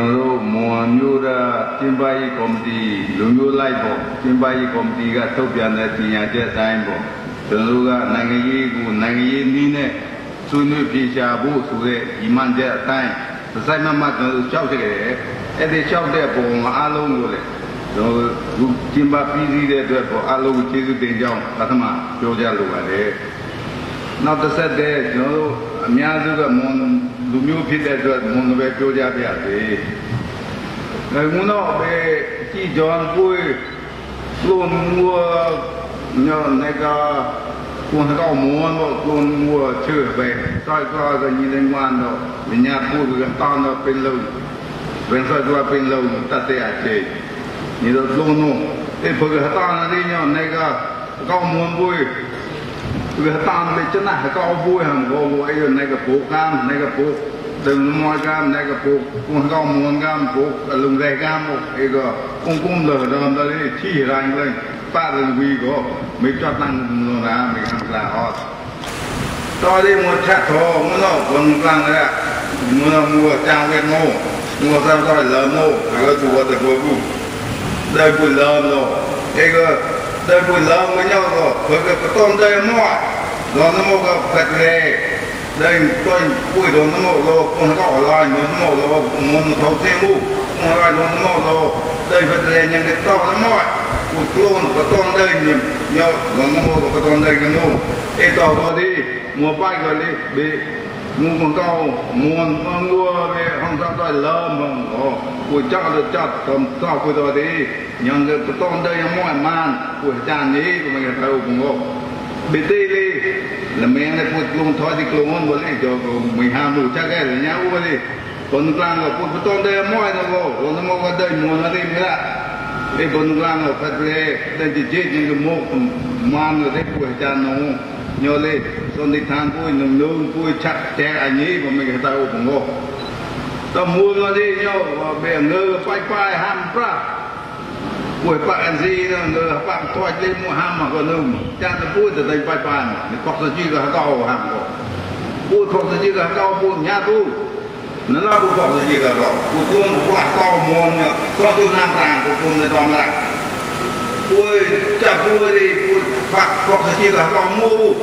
lo mo nyu da tin bai committee lu nyu lai bo tin bai committee ga thop pian da tin ya che tai bo chúng tôi ga nang yi gu nang yi ni ne su nyu pi sha bu su de iman che tai sai ma ma chúng tôi chau che ke e de chau de bo ma a long lo le chúng tôi tin ba pi ri de de bo a long che su tin jaung pa thama pyo ja lo ba le now the said de chúng tôi a mya su ga monလူမျိုးဖြစ်တဲ့အတွက်မွန်ပဲပြောကြပါရစေ။ငုံတော့ပဲကြည်ကြောင်ကိုလုံငွာညနေကကိုဟောမွန်တော့ကိုငွာချើပဲစိုက်ကားကညီနေမှန်းတော့မညာပို့ကတောင်းတော့ပင်လုံးဝင်ဆိုတော့ပင်လုံးတတ်တဲ့အချိန်ညီတော့လုံနုအဲ့ဘကတောင်းနေညနေကကောင်းမွန်ပွေးvì tam bị chân này có vui hàng gồm ấy này cái phố cam này cái phố từng mọi cam này cái phố cũng có muôn cam phố lùng dày cam một cái cũng lờ đờm đó đi chi ra lên ba lần vì có mấy cho tăng luôn là mình làm là họ to đi mua chặt thô mua nó còn tăng đấy ạ mua trang viên ngô mua sao rồi lờ ngô phải có chùa từ cuối cùng đây bùi lờ rồi cái đây bùi lờ với nhau rồi với cái tôm đây mọi rồi nó mua cái phật về đây tôi bùi rồi nó mua rồi con có lại nó mua rồi muốn thấu thêm mu con lại nó mua rồi đây phật về những cái to nó mọi bùi luôn cái tôm đây nhiều nhau rồi nó mua cái tôm đây cái mua cái to rồi đi mua bay rồi đi bị mua con câu mua về không sao tôi lơ mà bùi cho được cho tôm to bùi rồi đi những cái tôm đây nó mọi man bùi tràn đi của mình phải cũng có bị tê đi là mình này bùi luôn thôi thì luôn hơn muốn cho mình ham đủ chắc cái là nhau qua đi còn lang là bùi tôm đây mọi nó vô còn nó mua đây mua nó đi mới là cái còn lang là phải về đây chỉ chết những cái mốc man rồi đấy bùi tràn nó nhớ lên còn đi than bùi nung nung bùi chắc che anh ấy mà mình phải cũng có tao mua nó đi nhau bè ngơ phai ham pra buổi bạn anh gì ngơ bạn thoại lên mua ham mà còn nung cha nó bùi từ đây phai mà có sự chi là cao ham có bùi có sự chi là cao bùi nhà tu nó là bùi có sự chi là cao bùi tuôn là cao mòn nhá có tu nam tàng của tuôn này toàn là bùi chả bùi đi bùi bạn có sự chi là cao mua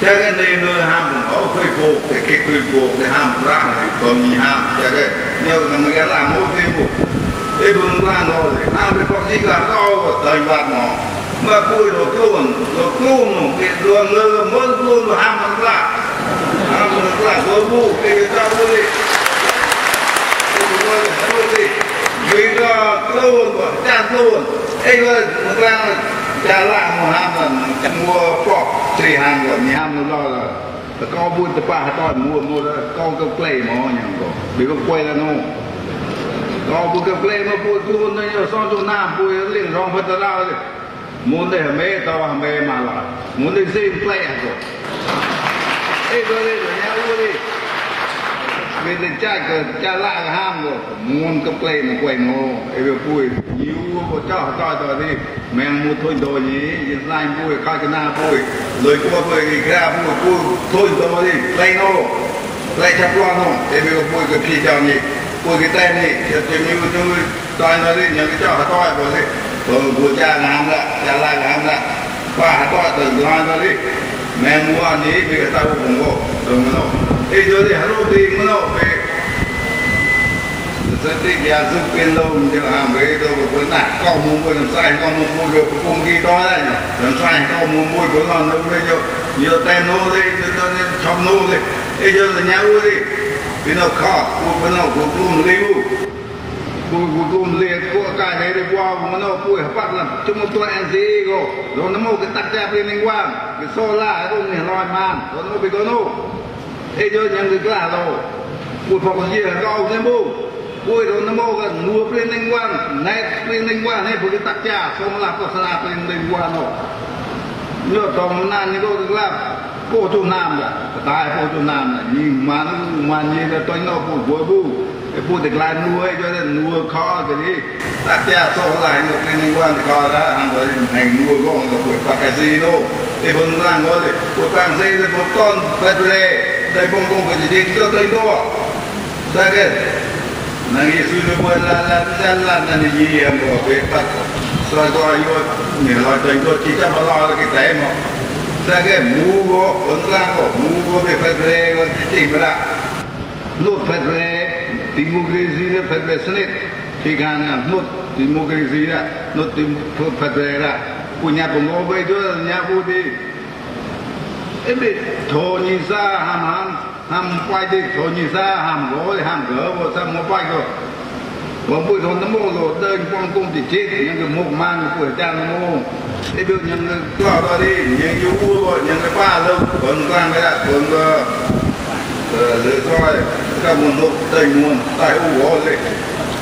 thế cái này nơi ham cũng có khơi cổ cái khơi cổ để ham ra thì còn gì ham thế cái nếu là người ta làm một cái bộ cái đường lan rồi ham cái con gì cả to đời bạc nó mà cùi rồi luôn cái đường lơ mới luôn rồi ham nó là rồi bu cái ta bu đi vì nó luôn rồi cha luôn ấy là người ta cha làm một ham là mua cọสี่hàng rồi nhà ham nó lo là có buôn tập ba toi mua đó con cái play mà nhàng có bị con quay là nó có buôn cái play mà buôn luôn nó nhiều son chỗ nam buôn liền rong vật ra rồi muốn để mê tao mê mà là muốn đi xem play rồi ấy rồi đi rồi nhau đi vì tình cha lạ cái ham rồi muốn cái play mà quay ngô ấy vừa bùi nhiều có cho tôi đi mèn mua thôi đồ nhỉ hiện nay bùi khai cái na bùi lời qua bùi cái ra bùi thôi tôi đi play nô play chắp loan không để vừa bùi cái phi chào nhỉ bùi cái tên nhỉ thì như tôi nói đi những cái cho tôi rồi đi rồi bùi cha làm ra cha lại làm ra và tôi từng nói nó đi mèn mua anh ấy vì cái tao cũng có đừng có ấy rồi thì hắn đi mà nó về rất là nhà giúp bên đâu như là về đâu có nạt con mua làm sai con mua được cùng kia đó đấy nhỉ làm sai con mua của con đâu bây giờ nhiều tên nô đi cho nên trong nô đi ấy giờ là nhau đi bên nào khó bên nào cũng luôn liu cũng luôn liệt của cái này đi qua mà nó bùi phát là chúng một tôi anh gì go rồi nó mua cái tắc chạp lên liên quan cái solar cái ông này lòi màn rồi nó bị có nô ấy giờ những cái là rồi bùi phòng gì là cao thêm bu bùi rồi nó mua cái mua lên liên quan này lên liên quan này bùi cái tắc chạp xong là có sala lên liên quan rồi nhớ trong nan như tôi làm cô chủ nam là tại cô chủ nam là nhìn mà nhìn là tôi nó bùi bu cái bùi được lại nuôi cho nên nuôi khó cái gì tắc chạp xong lại được lên liên quan thì khó đó hàng rồi hành nuôi con là bùi phát cái gì đâu thì vẫn làm thôi bùi phát gì là một con phải đây bông cái gì cho tới đó đây cái nangi sudah buat jalan nanti dia mau berat soal kau itu ni lah contoh kita malah kita emo saya mugo orang ko mugo berat ko tinggal lu berat demokrasi ni berat senit tiga lu demokrasi ni lu berat punya pengobat itu nyabu di ini thoni sa ham quay đi thoni sa ham gỗ ham gỡ vô sa mua quay rồi còn buổi thôn nó mua rồi đơn quan cung thì chết những cái mục mang của cha nó mua thế được những cái vào đó đi những cái u rồi những cái ba lâu còn quan cái là còn lựa coi các nguồn nước đầy nguồn tại u gỗ đấy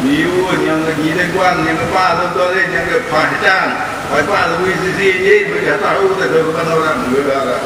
nhiều những cái gì liên quan những cái ba lâu đó đi những cái phải trang phải ba là gì gì bây giờ tại u thì được con đâu làm người là